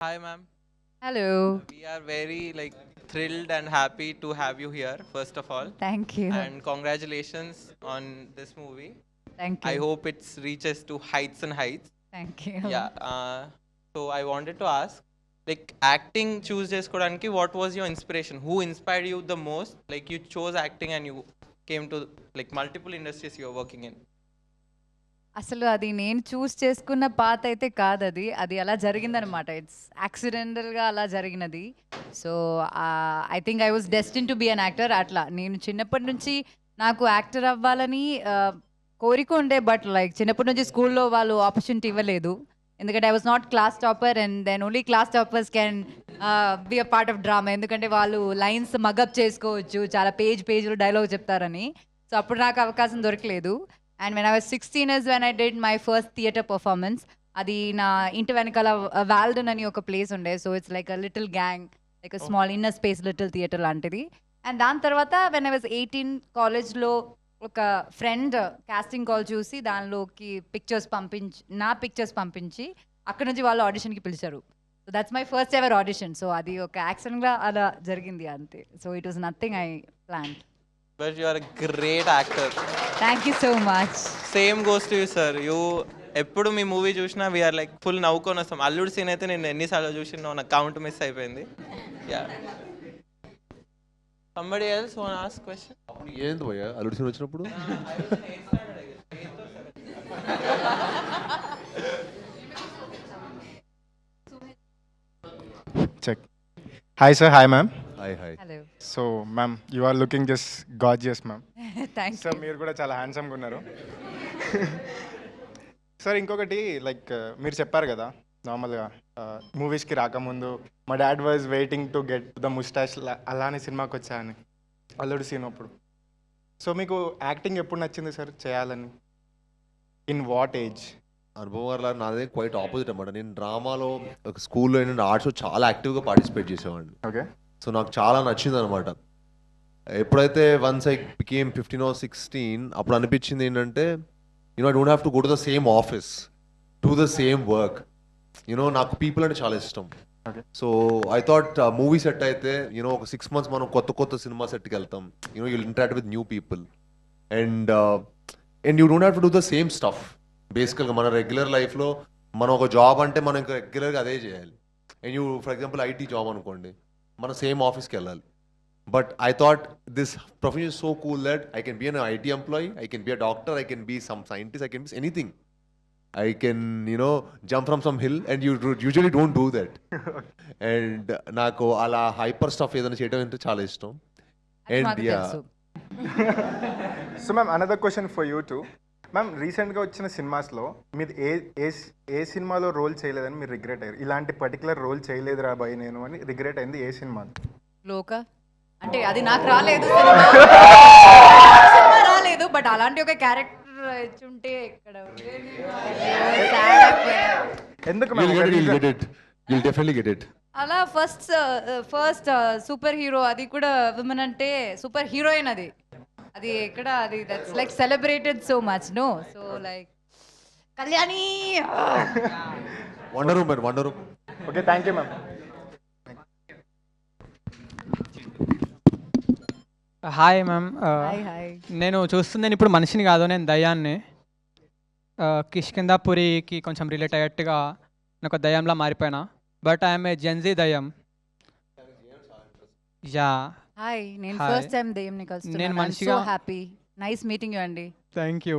Hi, ma'am. Hello. We are very thrilled and happy to have you here, first of all, Thank you. and congratulations on this movie. Thank I you. hope it reaches to heights and heights. Thank you. Yeah. So I wanted to ask, acting choose చేసుకోవడానికి what was your inspiration? Who inspired you the most? Like you chose acting and you came to multiple industries you are working in. అసలు అది నేను చూస్ చేసుకున్న path అయితే కాదు అది. అది అలా జరిగిందనమాట. ఇట్స్ యాక్సిడెంటల్‌గా అలా జరిగినది. So, I think I was destined to be an actor అట్లా. నేను చిన్నప్పటి నుంచి నాకు యాక్టర్ అవ్వాలని కోరిక ఉండే. బట్ చిన్నప్పటి నుంచి స్కూల్‌లో వాళ్ళు ఆపర్చునిటీ ఇవ్వలేదు. ఎందుకంటే I was not class topper and then only class toppers can be a part of drama. ఎందుకంటే వాళ్ళు లైన్స్ మగప్ చేసుకోవచ్చు. చాలా పేజీలు డైలాగ్ చెప్తారని. సో, అప్పుడు నాకు అవకాశం దొరకలేదు. And when I was 16 years when I did my first theatre performance. అది నా ఇంటి వెనకాల వాల్డన్ అని ఒక ప్లేస్ ఉండే. So it's like a little gang, like a small inner space little theatre లాంటిది. అండ్ దాని తర్వాత వెన్ ఐ వాజ్ 18 కాలేజ్లో ఒక ఫ్రెండ్ కాస్టింగ్ కాల్ చూసి దానిలోకి నా పిక్చర్స్ పంపించి అక్కడ నుంచి వాళ్ళు ఆడిషన్కి పిలిచారు. So that's my first ever audition. So అది ఒక యాక్సిడెంట్గా అలా జరిగింది అంతే. So it was nothing I plan. But you are a great actor. Thank you so much. Same goes to you sir. ఎప్పుడు మీ మూవీ చూసినా వీఆర్ ఫుల్ నవ్వుకొని వస్తాం. అల్లుడు సీన్ అయితే నేను ఎన్నిసార్లు చూసినా నా కౌంట్ మిస్ అయిపోయింది. Yeah. Somebody else want ask question. ఏంది భయ్యా అల్లుడు సీన్ వచ్చినప్పుడు? Check. Hi, sir. Hi, ma'am. Hi hi. Hello. So, ma'am, you are looking just gorgeous, ma'am. Thank sir మీరు కూడా చాలా హ్యాండ్సమ్గా ఉన్నారు. సార్ ఇంకొకటి మీరు చెప్పారు కదా నార్మల్గా మూవీస్కి రాకముందు మా dad was waiting to get the moustache అలానే సినిమాకి వచ్చా అని అల్లుడు సీన్ అప్పుడు. సో మీకు యాక్టింగ్ ఎప్పుడు నచ్చింది సార్ చేయాలని? In what age? అనుభవం గారు నాదే క్వైట్ ఆపోజిట్ అనమాట. నేను డ్రామాలో ఒక స్కూల్లో ఏంటంటే ఆర్ట్స్లో చాలా యాక్టివ్గా పార్టిసిపేట్ చేసేవాడిని. ఓకే. సో నాకు చాలా నచ్చింది అనమాట. ఎప్పుడైతే వన్స్ ఐ బికేమ్ 15 or 16 అప్పుడు అనిపించింది ఏంటంటే I don't have to go to the same office to the same work. నాకు పీపుల్ అంటే చాలా ఇష్టం. Okay. So I thought movie set అయితే ఒక 6 months మనం కొత్త సినిమా సెట్కి వెళ్తాం. You'll interact with new people and you don't have to do the same stuff. బేసికల్గా మన రెగ్యులర్ లైఫ్లో మనం ఒక జాబ్ అంటే మనం ఇంకా రెగ్యులర్గా అదే చేయాలి. And for example IT job అనుకోండి, మనం సేమ్ ఆఫీస్కి వెళ్ళాలి. But I thought this profession is so cool that I can be an IT employee, I can be a doctor, I can be some scientist, I can be anything. I can, jump from some hill and you usually don't do that. And నాకు అలా hyper stuff ఏదైనా చేయడం అంటే చాలా ఇష్టం. And yeah. So ma'am another question for you two. Ma'am రీసెంట్గా వచ్చిన సినిమాస్లో మీరు ఏ సినిమాలో రోల్ చేయలేదని మీరు రిగ్రెట్ అయ్యారు? ఇలాంటి పర్టికులర్ రోల్ చేయలేదు రాబాయి నేను అని రిగ్రెట్ అయింది ఏ సినిమా? లోక అంటే అది నాకు రాలేదు, సినిమా రాలేదు. బట్ అలాంటి ఒక క్యారెక్టర్ ఉంటే ఇక్కడ ఎందుకు You'll get it. You'll definitely get it. అలా ఫస్ట్ సూపర్ హీరో, అది కూడా విమెన్ అంటే సూపర్ హీరోయిన్. అది ఎక్కడ అది that's like celebrated so much. No so like Kalyani. Wonder Woman. Okay, thank you ma'am. Hi ma'am. Hi hi. నేను చూస్తుంది ఇప్పుడు మనిషిని కాదు, నేను దయ్యాన్ని. కిష్కిందాపురికి కొంచెం రిలేట్ అయ్యేట్టుగా నేను ఒక దయ్యంలా మారిపోయినా. బట్ ఐఎమ్ ఏ జెన్జీ దయ్యం. యా. హాయ్, నేను Hi. ఫస్ట్ టైం దెయ్యంని కలుస్తున్నాను. నేను సో మనిషిగా- హ్యాపీ. నైస్ మీటింగ్ యూ అండి. Thank you.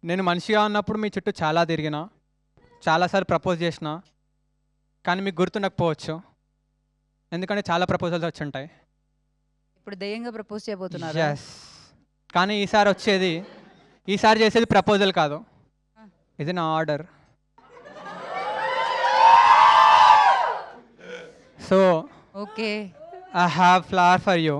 నేను మనిషిగా ఉన్నప్పుడు మీ చుట్టూ చాలా తిరిగిన, చాలాసార్లు ప్రపోజ్ చేసిన, కానీ మీకు గుర్తుండకపోవచ్చు ఎందుకంటే చాలా ప్రపోజల్స్ వచ్చి ఉంటాయి. ఇప్పుడు దెయ్యంగా ప్రపోజ్ చేయబోతున్నారు. ఎస్. కానీ ఈసారి చేసేది ప్రపోజల్ కాదు, ఇది నా order. So okay. I have flower for you.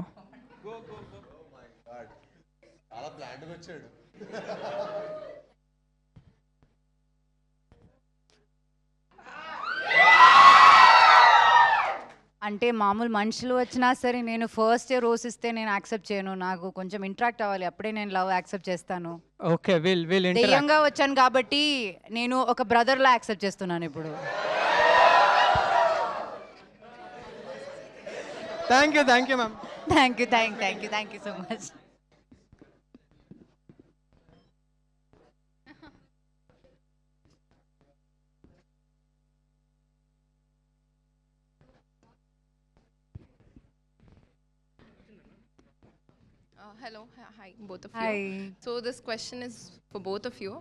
అంటే మామూలు మనుషులు వచ్చినా సరే నేను ఫస్ట్ రోజ్ ఇస్తే నేను యాక్సెప్ట్ చేయను. నాకు కొంచెం ఇంటరాక్ట్ అవ్వాలి, అప్పుడే నేను లవ్ యాక్సెప్ట్ చేస్తాను. ఓకే, విల్ దెయ్యంగా వచ్చాను కాబట్టి నేను ఒక బ్రదర్లా యాక్సెప్ట్ చేస్తున్నాను ఇప్పుడు. Thank you ma'am. Thank you so much. Hello, hi, both of you. Hi. So this question is for both of you.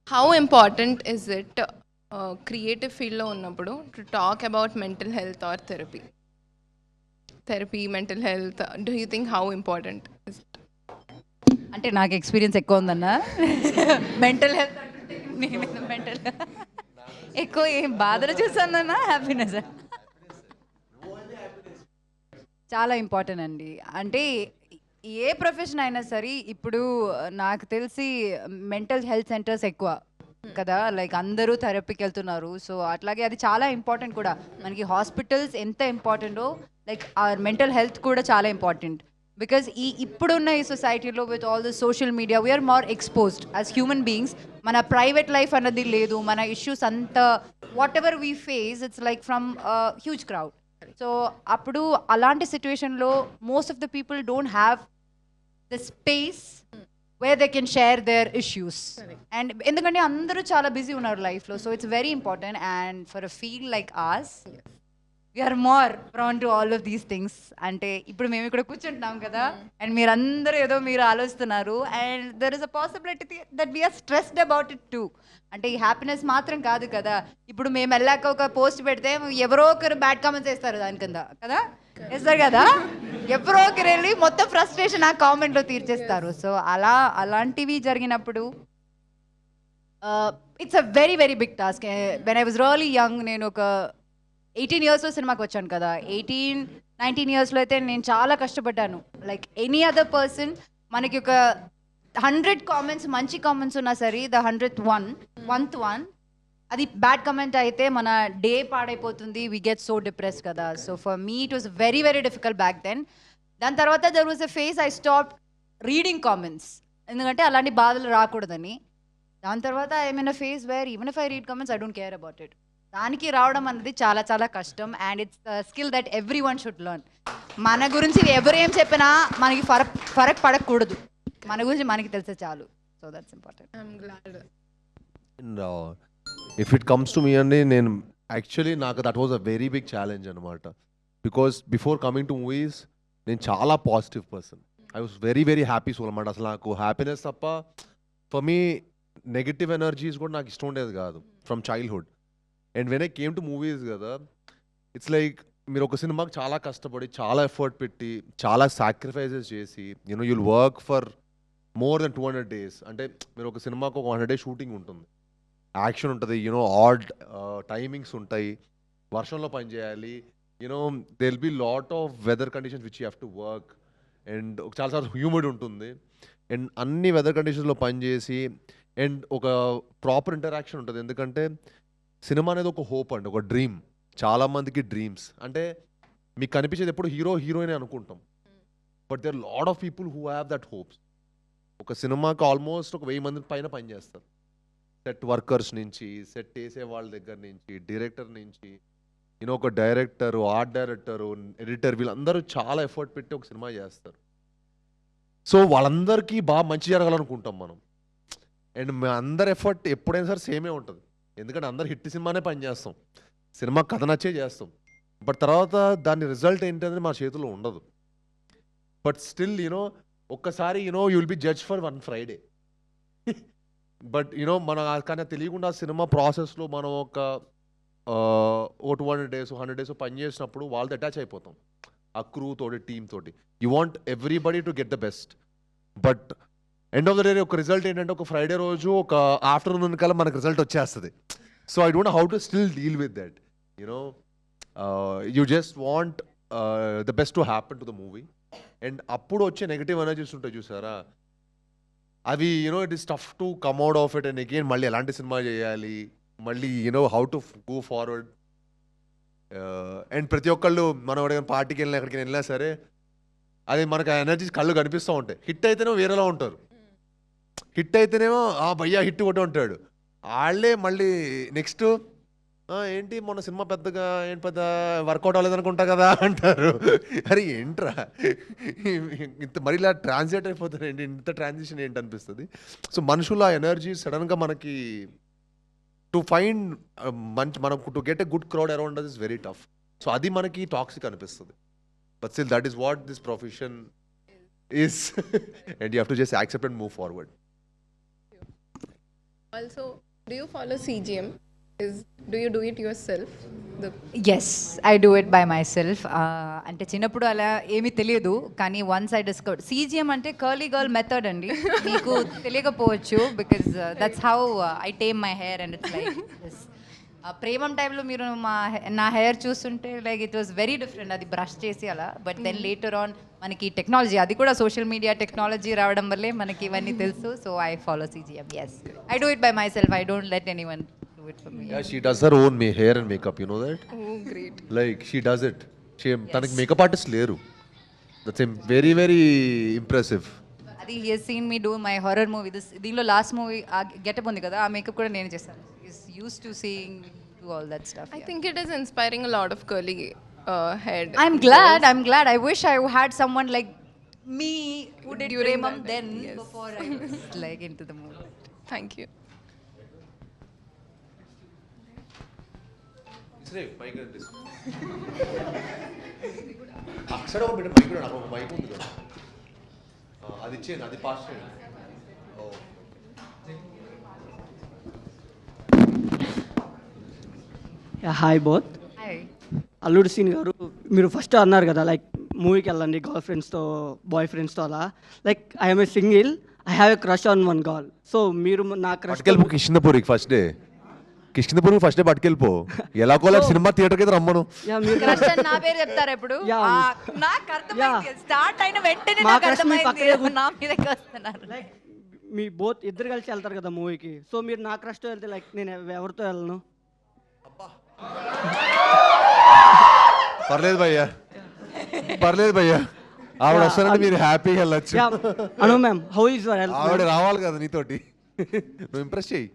How important is it creative field lo unnappudu to talk about mental health or therapy? Therapy, mental health. Do you think how important is it? అంటే నాకు experience ఎక్కువ ఉందన్న mental health అంటే నేను mental ఎక్కువ ఏం బాధలు చూసానన్న happiness చాలా ఇంపార్టెంట్ అండి. అంటే ఏ ప్రొఫెషన్ అయినా సరే ఇప్పుడు నాకు తెలిసి మెంటల్ హెల్త్ సెంటర్స్ ఎక్కువ కదా, లైక్ అందరూ థెరపీకి వెళ్తున్నారు. సో అట్లాగే అది చాలా ఇంపార్టెంట్ కూడా. మనకి హాస్పిటల్స్ ఎంత ఇంపార్టెంటో లైక్ ఆర్ మెంటల్ హెల్త్ కూడా చాలా ఇంపార్టెంట్. బికాజ్ ఇప్పుడున్న ఈ సొసైటీలో with all the social media we are more exposed as human beings. మన ప్రైవేట్ లైఫ్ అన్నది లేదు, మన ఇష్యూస్ అంతా whatever we face it's like from huge crowd. So అప్పుడు అలాంటి సిచ్యువేషన్లో most of the people don't have the space where they can share their issues. And ఎందుకంటే అందరూ చాలా బిజీ ఉన్నారు లైఫ్లో. So it's very important. And for a field like as we are more prone to all of these things. అంటే ఇప్పుడు మేము ఇక్కడ కూర్చుంటున్నాం కదా, అండ్ మీరందరూ ఏదో మీరు ఆలోచిస్తున్నారు, and there is a possibility that we are stressed about it too. అంటే ఈ హ్యాపీనెస్ మాత్రం కాదు కదా. ఇప్పుడు మేము వెళ్ళాక ఒక పోస్ట్ పెడితే ఎవరో ఒకరు బ్యాడ్ కామెంట్స్ వేస్తారు దాని కింద కదా, వేస్తారు కదా, ఎవరో ఒకరు వెళ్ళి మొత్తం ఫ్రస్ట్రేషన్ ఆ కామెంట్లో తీర్చేస్తారు. సో అలాంటివి జరిగినప్పుడు it's a very very big task. When I was really young, నేను ఒక 18 yearsలో సినిమాకి వచ్చాను కదా. 18-19 yearsలో అయితే నేను చాలా కష్టపడ్డాను. లైక్ ఎనీ అదర్ పర్సన్ మనకి ఒక 100 కామెంట్స్ మంచి కామెంట్స్ ఉన్నా సరే, ద 100th one అది బ్యాడ్ కమెంట్ అయితే మన డే పాడైపోతుంది, వీ గెట్ సో డిప్రెస్ కదా. So for me it was very very difficult back then. దాని తర్వాత there was a phase I stop reading comments, ఎందుకంటే అలాంటి బాధలు రాకూడదని. దాని తర్వాత I mean a phase where even if I read comments I don't care about it. దానికి రావడం అనేది చాలా చాలా కష్టం. And it's skill that every one should learn. మన గురించి ఎవరు ఏం చెప్పినా మనకి ఫరక్ పడకూడదు, మన గురించి మనకి తెలిసే చాలు. So that's important. I'm glad. And if it comes to me అండి, నేను యాక్చువల్లీ నాకు that was a very big challenge అనమాట. Because before coming to movies నేను చాలా positive person. I was very very happy soul అనమాట. అసలు నాకు happiness తప్ప ఫర్ మీ నెగటివ్ ఎనర్జీస్ కూడా నాకు ఇష్టం ఉండేది కాదు from childhood. And when I came to movies కదా, ఇట్స్ లైక్ మీరు ఒక సినిమాకి చాలా కష్టపడి, చాలా ఎఫర్ట్ పెట్టి, చాలా సాక్రిఫైజెస్ చేసి, you know you'll work for more than 200 days. అంటే మీరు ఒక సినిమాకి ఒక 100 days షూటింగ్ ఉంటుంది, యాక్షన్ ఉంటుంది, యూనో ఆడ్ టైమింగ్స్ ఉంటాయి, వర్షంలో పని చేయాలి, you know they will be lot of weather conditions which you have to work. And చాలాసార్లు హ్యూమిడ్ ఉంటుంది. అండ్ అన్ని వెదర్ కండిషన్స్లో పనిచేసి అండ్ ఒక ప్రాపర్ ఇంటరాక్షన్ ఉంటుంది. ఎందుకంటే సినిమా అనేది ఒక హోప్ అండి, ఒక డ్రీమ్. చాలామందికి డ్రీమ్స్ అంటే మీకు కనిపించేది ఎప్పుడు హీరో హీరోయిన్ అనుకుంటాం, but there lot of people who have that hopes. ఒక సినిమాకి ఆల్మోస్ట్ ఒక 1000 మంది పైన పనిచేస్తారు. సెట్ వర్కర్స్ నుంచి, సెట్ వేసే వాళ్ళ దగ్గర నుంచి, డైరెక్టర్ నుంచి, యూనో ఒక డైరెక్టరు, ఆర్ట్ డైరెక్టరు, ఎడిటర్, వీళ్ళందరూ చాలా ఎఫర్ట్ పెట్టి ఒక సినిమా చేస్తారు. సో వాళ్ళందరికీ బాగా మంచి జరగాలనుకుంటాం మనం. అండ్ అందరి ఎఫర్ట్ ఎప్పుడైనా సరే సేమే ఉంటుంది, ఎందుకంటే అందరు హిట్ సినిమానే పనిచేస్తాం, సినిమా కథ నచ్చే చేస్తాం. బట్ తర్వాత దాని రిజల్ట్ ఏంటనేది మా చేతిలో ఉండదు. బట్ స్టిల్ యూనో ఒక్కసారి you know you will be judge for 1 Friday. But you know మన కానీ తెలియకుండా సినిమా ప్రాసెస్లో మనం ఒక 200 days 100 days పని చేసినప్పుడు వాళ్ళతో అటాచ్ అయిపోతాం, ఆ క్రూ తోటి, టీమ్ తోటి. You want everybody to get the best. But end of the day ఒక రిజల్ట్ ఏంటంటే ఒక ఫ్రైడే రోజు ఒక ఆఫ్టర్నూన్ కల్లా మనకు రిజల్ట్ వచ్చేస్తుంది. So I don't know how to still deal with that. You know you just want the best to happen to the movie. And అప్పుడు వచ్చే నెగిటివ్ ఎనర్జీస్ ఉంటాయి చూసారా, అవి you know it is tough to come out of it. And again మళ్ళీ ఎలాంటి cinema చేయాలి, మళ్ళీ you know how to go forward. And ప్రతి ఒక్కళ్ళు మనం ఎక్కడికైనా పార్టీకి వెళ్ళినా ఎక్కడికి వెళ్ళినా సరే అది మనకు ఆ ఎనర్జీస్ కళ్ళు కనిపిస్తూ ఉంటాయి. హిట్ అయితేనేమో వేరేలా ఉంటారు, హిట్ అయితేనేమో భయ్యా హిట్ కొట్టే ఉంటాడు, వాళ్ళే మళ్ళీ నెక్స్ట్ ఏంటి మొన్న సినిమా పెద్దగా ఏంటి పెద్ద వర్కౌట్ అవ్వలేదు అనుకుంటా కదా అంటారు. అరే ఏంట్రా ఇంత మరి ఇలా ట్రాన్స్లేట్ అయిపోతారు ఏంటి, ఇంత ట్రాన్సిషన్ ఏంటి అనిపిస్తుంది. సో మనుషుల ఎనర్జీ సడన్గా మనకి టు ఫైండ్ మంచి మనకు to get a good crowd around us is very tough. So అది మనకి టాక్సిక్ అనిపిస్తుంది. But still that is what this profession is and you have to just accept and move forward. Also, do you follow CGM? Do you do it yourself? Yes I do it by myself. అంటే చిన్నప్పుడు అలా ఏమీ తెలియదు, కానీ once I discover CGM అంటే curly girl method అండి. మీకు తెలియకపోవచ్చు, because that's how I tame my hair and it's like this. Premam టైంలో మీరు నా హెయిర్ చూస్తుంటే like it was very different, అది బ్రష్ చేసి అలా. బట్ దెన్ లేటర్ ఆన్ మనకి టెక్నాలజీ, అది కూడా సోషల్ మీడియా టెక్నాలజీ రావడం వల్లే మనకి ఇవన్నీ తెలుసు. So I follow CGM. Yes, I do it by myself. I don't let anyone do it for me. Yeah, she does her own hair and makeup, you know that? Oh, great. Like she does it. తనకి makeup artist లేరు. That's very very impressive. అది he has seen me do my horror movie. దీనిలో last movie ఆ getup ఉంది కదా, ఆ makeup కూడా నేను చేశాను. He's used to seeing do all that stuff. I think it is inspiring a lot of curly head. I'm glad. I wish I had someone like me who did During Premam that then time, yes. before I was like into the movie. Thank you. అక్కడ ఒక బిడ్డ mic నాకు ఒక mic ఉంది కదా, అది ఇచ్చేయండి, అది పాస్ చేయండి. Hi both. Hi. అల్లుడు సీన్ గారు, మీరు ఫస్ట్ అన్నారు కదా లైక్ మూవీకి వెళ్ళండి గర్ల్ ఫ్రెండ్స్తో బాయ్ ఫ్రెండ్స్తో అలా. Like I'm a single, I have a crush on one girl. So మీరు నా క్రష్ పట్టుకెళ్ళిపో కిష్కిందపూరికి ఫస్ట్ డే, కిష్కిందపూరికి ఫస్ట్ డే పట్టుకెళ్ళిపో. ఎలాగోలా సినిమా థియేటర్కి అయితే రమ్మను. మీరు Crush అని నా పేరు చెప్తారు ఎప్పుడు? Yeah. నాకు అర్థమైంది. స్టార్ట్ అయిన వెంటనే మా నాకు crush మీ పక్కనే అర్థమైంది నా మీదకి వస్తున్నారు. లైక్ మీ బోత్ ఇద్దరు కలిసి వెళ్తారు కదా మూవీకి. సో మీరు నా క్రష్తో వెళ్తే లైక్ నేను ఎవరితో వెళ్ళను? పర్లేదు భయ్యా, పర్లేదు భయ్యా, ఆవిడ వస్తానంటే మీరు హ్యాపీగా వెళ్ళొచ్చు. Anu ma'am, how is your health? ఆవిడ రావాలి కదా నీతోటి, నువ్వు ఇంప్రెస్ చేయి.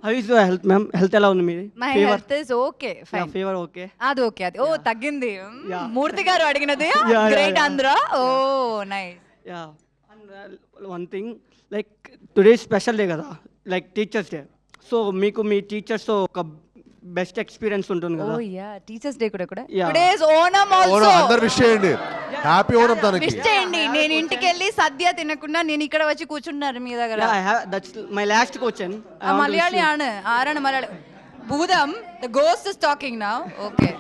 How is your health ma'am? Health ఎలా ఉంది మీది? My health is okay, fine. Fever okay? అది ఓకే, అది ఓ తగ్గింది. Yeah. మూర్తి గారు అడిగినది Yeah, great yeah. Andhra. Oh nice. Yeah. And one thing, like today special day కదా, లైక్ టీచర్స్ డే. సో మీకు మీ టీచర్స్తో ఒక బెస్ట్ ఎక్స్పీరియన్స్ ఉంటుంది ఓ కదా. యా, టీచర్స్ డే కూడా Yeah. Today is Onam also. Onam అందరు విష్ చేయండి, హ్యాపీ ఓణం తనకి. విష్ చేయండి. నేను ఇంటికి వెళ్ళి సద్య తినకుండా నేను ఇక్కడ వచ్చి కూర్చున్నారు మీ దగ్గర. That's my last question. Malayali ആണ്, ആരാണ് മലയാളി? ഭൂതം, the ghost is talking now. Okay.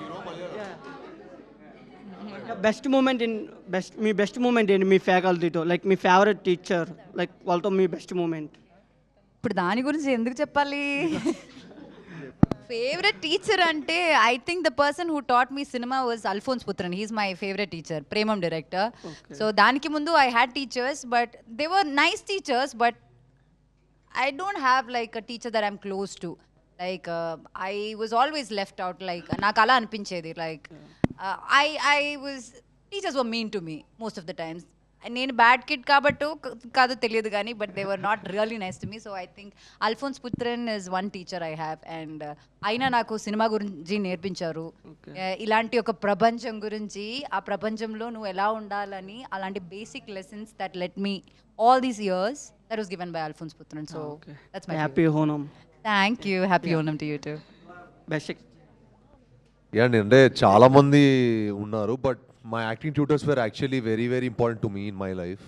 Best moment మీ బెస్ట్ మూమెంట్ ఏంటి మీ ఫ్యాకల్టీతో? లైక్ మీ ఫేవరెట్ టీచర్, లైక్ వాళ్ళతో మీ బెస్ట్ మూమెంట్. ఇప్పుడు దాని గురించి ఎందుకు చెప్పాలి? ఫేవరెట్ టీచర్ అంటే I think the person who taught me cinema was Alphonse Puthren. He's my favourite teacher, Premam director. So దానికి ముందు I had teachers, but they were nice teachers, but I don't have like a teacher that I'm close to. Like I was always left out. Like నాకు అలా అనిపించేది. Like I was, teachers were mean to me most of the times. నేను bad kid కాబట్టి కాదు తెలియదు కానీ, but they were not really nice to me. So I think Alphonse Puthran is one teacher I have. And అయినా నాకు cinema గురించి నేర్పించారు. ఇలాంటి ఒక ప్రపంచం గురించి, ఆ ప్రపంచంలో నువ్వు ఎలా ఉండాలని, అలాంటి basic lessons that let me all these years, that was given by Alphonse Puthren. So that's my happy Onam. Thank you. Happy Onam to you too. Best. Yeah, అంటే చాలా మంది ఉన్నారు, but my acting tutors were actually very very important to me in my life.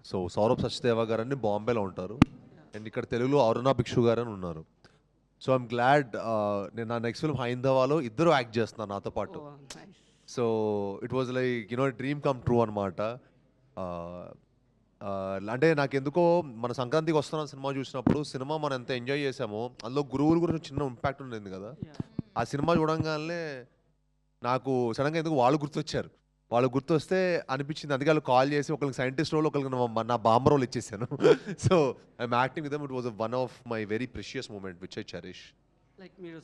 So Saurabh Sachdeva గారు అని బాంబేలో ఉంటారు, and ఇక్కడ తెలుగులో అరుణ భిక్షు గారు అని ఉన్నారు. సో ఐఎమ్ గ్లాడ్, నేను నా నెక్స్ట్ ఫిల్మ్ హైందవాలో ఇద్దరు యాక్ట్ చేస్తున్నారు నాతో పాటు. So it was like dream come true అనమాట. అంటే నాకెందుకో మన సంక్రాంతికి వస్తున్న సినిమా చూసినప్పుడు, సినిమా మనం ఎంత ఎంజాయ్ చేసామో అందులో గురువుల గురించి చిన్న ఇంపాక్ట్ ఉండేది కదా. ఆ సినిమా చూడంగానే నాకు సడన్గా ఎందుకు వాళ్ళు గుర్తొచ్చారు. వాళ్ళు గుర్తొస్తే అనిపించింది, అందుకే వాళ్ళు కాల్ చేసి ఒకరికి సైంటిస్ట్ రోల్, ఒకరికి నా బాంబర్ రోల్ ఇచ్చేసాను. So I'm acting with them. It was one of my very precious moment which I cherish. Like మీరు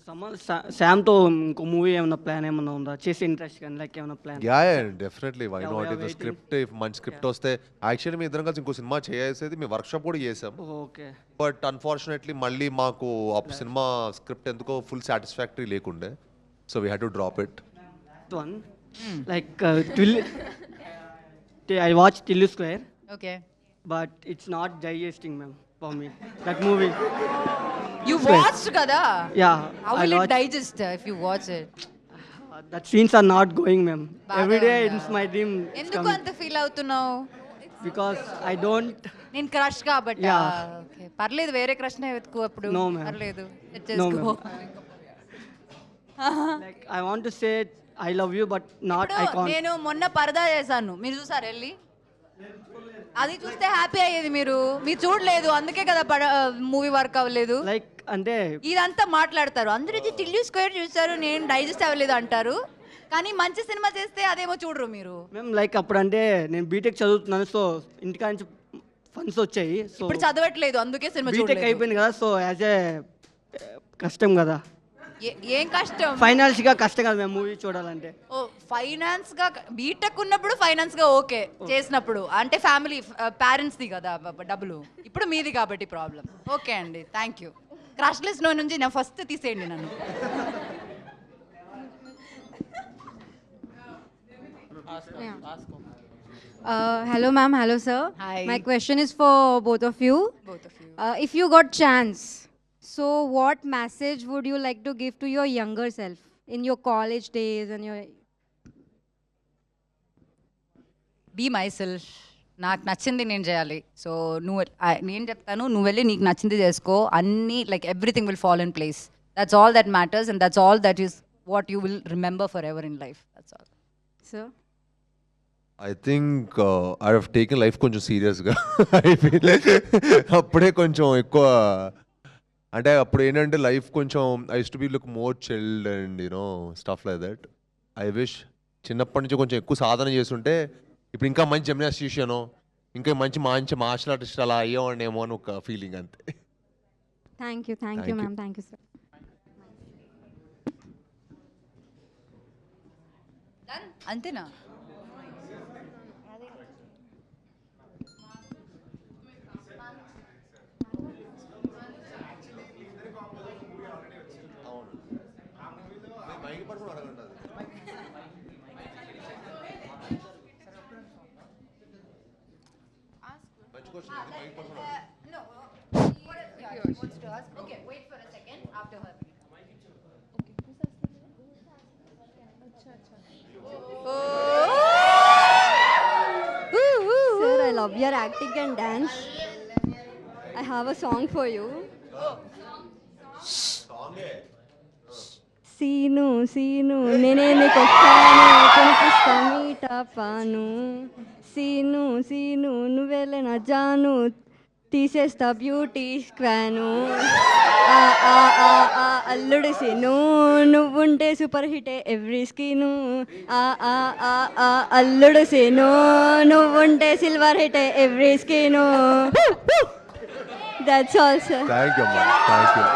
శామ్తో ఇంకో మూవీ ఏమైనా ప్లాన్ ఏమైనా ఉందా చేసే ఇంట్రెస్ట్ కానీ లైక్ ఏమైనా plan yeah definitely why Yeah, not we are if the waiting. Script if మంచి స్క్రిప్ట్ వస్తే యాక్చువల్లీ మీ ఇద్దరం కలిసి ఇంకో సినిమా చేసేది మీ వర్క్షాప్ కూడా చేసాం ఓకే బట్ అన్ఫార్చునేట్లీ మళ్ళీ మాకు ఆ సినిమా స్క్రిప్ట్ ఎందుకో ఫుల్ సాటిస్ఫాక్టరీ లేకుండే so we had to drop it one like I watch Tillu Square okay but it's not digesting ma'am for me that movie you watched కదా yeah how I will it watch digest if you watch it that scenes are not going ma'am బాగా every day ఉందా? It's my dream ఎందుకు అంత feel అవుతున్నావు because I don't నేను crush కాబట్టి Yeah. Okay పర్లేదు వేరే క్రష్ నే వెతుకు అప్పుడు No, ma'am. పర్లేదు సెట్ No, చేసుకో like I want to say I love you but not I ఇప్పుడు కాంట్ నేను మొన్న పరదా చేశాను మీరు చూసారు వెళ్ళి అది చూస్తే హ్యాపీ అయ్యేది మీరు చూడలేదు అందుకే కదా మూవీ వర్క్ అవ్వలేదు లైక్ అంటే ఇదంతా మాట్లాడతారు అందరూ ఇది టిల్లు స్క్వేర్ చూసారు నేను డైజెస్ట్ అవ్వలేదు అంటారు కానీ మంచి సినిమా చేస్తే అదేమో చూడరు మీరు మేము లైక్ అప్పుడు అంటే నేను బీటెక్ చదువుతున్నాను సో ఇంటికా నుంచి ఫండ్స్ వచ్చాయి సో ఇప్పుడు చదవట్లేదు అందుకే సినిమా బీటెక్ చూడలేదు అయిపోయింది కదా సో యాజ్ ఏ కష్టం కదా ఏం కష్టం ఫైనాన్షియల్గా కష్టం కదా మేము మూవీ చూడాలంటే ఓ ఫైనాన్స్ గా బీటెక్ ఉన్నప్పుడు ఫైనాన్స్ గా ఓకే చేసినప్పుడు అంటే ఫ్యామిలీ పేరెంట్స్ ది కదా డబ్బులు ఇప్పుడు మీది కాబట్టి ప్రాబ్లం ఓకే అండి థ్యాంక్ యూ క్రష్ లిస్ట్ లో నుంచి నేను ఫస్ట్ తీసేయండి నన్ను Hello, ma'am. Hello, sir. Hi. My question is for both of you. both of you If you got chance, so what message would you like to give to your younger self in your college days and your? Be myself నాకు నచ్చింది నేను చేయాలి so నేను చెప్తాను నువ్వు వెళ్ళి నీకు నచ్చింది చేసుకో అన్నీ like everything will fall in place that's all that matters and that's all that is what you will remember for ever in life that's all Sir. I think I have taken life కొంచెం సీరియస్గా అప్పుడే కొంచెం ఎక్కువ అంటే అప్పుడు ఏంటంటే life కొంచెం I to be look more chilled and you know stuff like that I wish చిన్నప్పటి నుంచి కొంచెం ఎక్కువ సాధన చేస్తుంటే ఇప్పుడు ఇంకా మంచి జిమ్నాస్టిషియనో ఇంకా మంచి మార్షల్ ఆర్టిస్ట్ అలా అయ్యేవాడినేమో అని ఒక ఫీలింగ్ అంతే Thank you, Thank you. ma'am. Thank you, sir. అంతేనా Okay, wait for a second after her. Sir, I love your acting and dance. I have a song for you. Seenu Seenu నేనే నీకు కనిపిస్తా మీటా పాను scene scene నువ్వేలే నా జాను తీసేస్తా beauty స్క్వాను అల్లుడు సీను నువ్వుంటే super హిటే every స్కీను అల్లుడు సీను నువ్వుంటే సిల్వర్ హిటే every screen that's all sir thank you అమ్మా thank you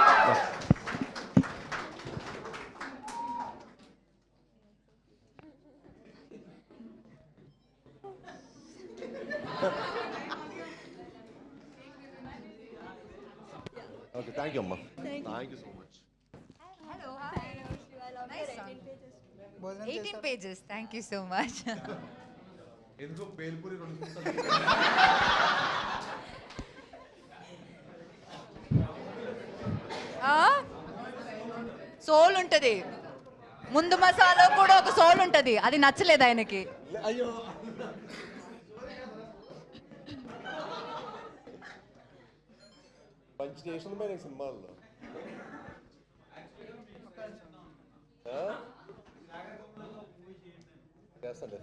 okay thank you అమ్మా thank you so much 18 pages. Thank you so much. ఎందుకు బేల్పూరి సోల్ ఉంటుంది ముందు మసాలా కూడా ఒక సోల్ ఉంటుంది అది నచ్చలేదు ఆయనకి అయ్యో మంచి చేసిన పోయిన సినిమాల్లో చేస్తాను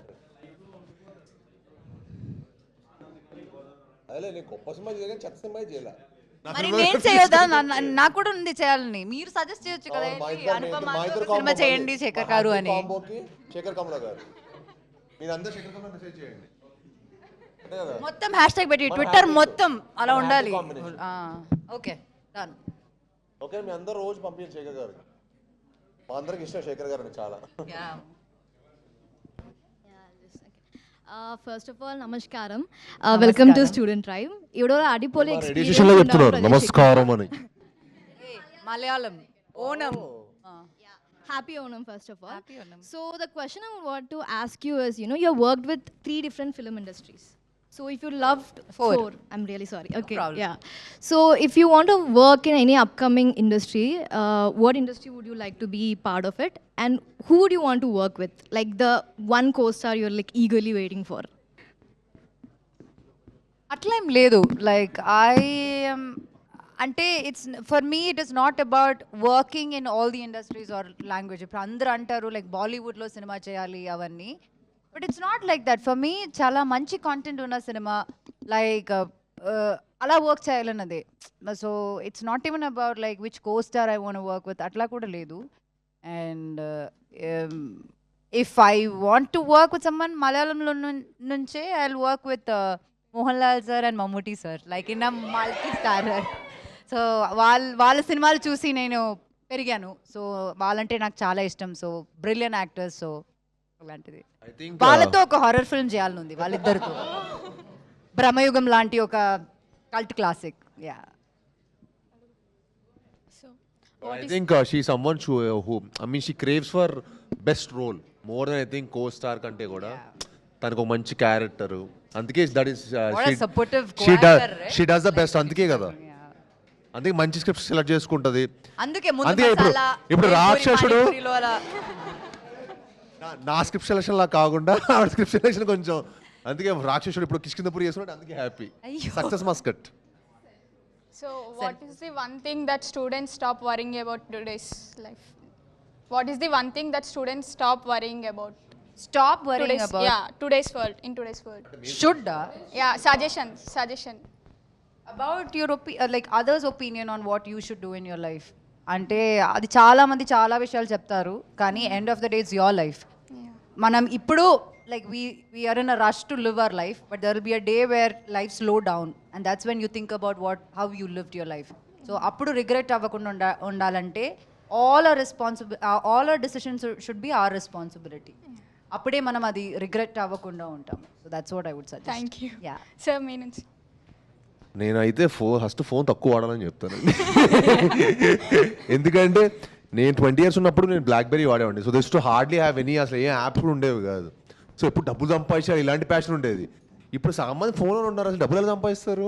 అదే నేను గొప్ప సినిమా చేయగానే చెత్త సినిమా చేయలే మరి నేను చేయొద్దా నాకు కూడా ఉంది చేయాలని మీరు సజెస్ట్ చేయొచ్చు కదా అనుపమ సినిమా చేయండి శేఖర్ గారు అని శేఖర్ కమలా గారు మీరు అందరూ శేఖర్ కమలా మెసేజ్ చేయండి మొత్తం హ్యాష్ ట్యాగ్ పెట్టి ట్విట్టర్ మొత్తం అలా ఉండాలి ఓకే డన్ ఓకే మీ అందరూ రోజు పంపించండి శేఖర్ గారికి. మా అందరికి ఇష్టం శేఖర్ గారు చాలా. ఫస్ట్ ఆఫ్ ఆల్ నమస్కారం, వెల్కమ్ టు స్టూడెంట్ ట్రైబ్. ఇవిడో అడిపోలే ఎడిషన్ లో చెప్తున్నారు నమస్కారం అని. Malayalam Onam. Happy Onam, first of all. Happy Onam. So the question I want to ask you is, you know, you worked with 3 different film industries. So if you loved 4, I'm really sorry. Okay, problem. yeah. So if you want to work in any upcoming industry, what industry would you like to be part of it? And who would you want to work with? Like the one co-star you're like eagerly waiting for. అట్లా ఏం లేదు. Like అంటే it's for me it is not about working in all the industries or language. ఇప్పుడు అందరూ అంటారు like బాలీవుడ్లో cinema చేయాలి అవన్నీ, but it's not like that. For me చాలా మంచి కాంటెంట్ ఉన్న సినిమా లైక్ అలా వర్క్ చేయాలన్నదే. So it's not even about like which co star I want work with, అట్లా కూడా లేదు. And if I want to work with someone మలయాళంలో నుంచే I will work with Mohan Lal sir and Mammootty sir, like in a multi starrer. So వాళ్ళ సినిమాలు చూసి నేను పెరిగాను. సో వాళ్ళంటే నాకు చాలా ఇష్టం. So brilliant actors. సో అలాంటిది వాళ్ళతో ఒక హారర్ ఫిల్మ్ చేయాలని ఉంది, వాళ్ళిద్దరితో. బ్రహ్మయుగం లాంటి ఒక cult classic. Yeah. I think she's someone who I mean she craves for best role more than I think co-star kante kuda. తనకు ఒక మంచి క్యారెక్టర్, అందుకే that is she does the best. అందుకే కదా, అందుకే మంచి స్క్రిప్ట్ సెలెక్ట్ చేసుకుంటది. అందుకే ఇప్పుడు రాక్షసుడు నా స్క్రిప్ట్ సెలెక్షన్ లా కాకుండా ఆవిడ స్క్రిప్ట్ సెలెక్షన్ కొంచెం, అందుకే రాక్షసుడు ఇప్పుడు కిష్కిందపురి చేస్తున్నాడు, అందుకే happy. Success must cut. So what is the one thing that students stop worrying about today's life? What is the one thing that students stop worrying about? Stop worrying about? Yeah, today's world, in today's world. Should? Yeah, suggestion. About your like others' opinion on what you should do in your life. అంటే అది చాలా మంది చాలా విషయాలు చెప్తారు, కానీ end of the day it's your life. మనం ఇప్పుడు like we are in a rush to live our life, but there will be a day where life slow down, and that's when you think about how you lived your life. So appudu regret avvakunda undalante all our decisions should be our responsibility. Appude manam adi regret avvakunda untam. So that's what I would suggest. Thank you. Yeah. Sir, means నేనైతే first phone తక్కువ వాడాలని చెప్తాను. ఎందుకంటే నేను 20 years ఉన్నప్పుడు నేను BlackBerry వాడేవాడిని. So this to hardly have any, అసలు ఏ యాప్స్ కూడా ఉండేవి కాదు. సో ఎప్పుడు డబ్బులు సంపాదించాలి ఇలాంటి ప్యాషన్ ఉండేది. ఇప్పుడు సామాన్య ఫోన్లో ఉన్నారు, అసలు డబ్బులు ఎలా సంపాదిస్తారు?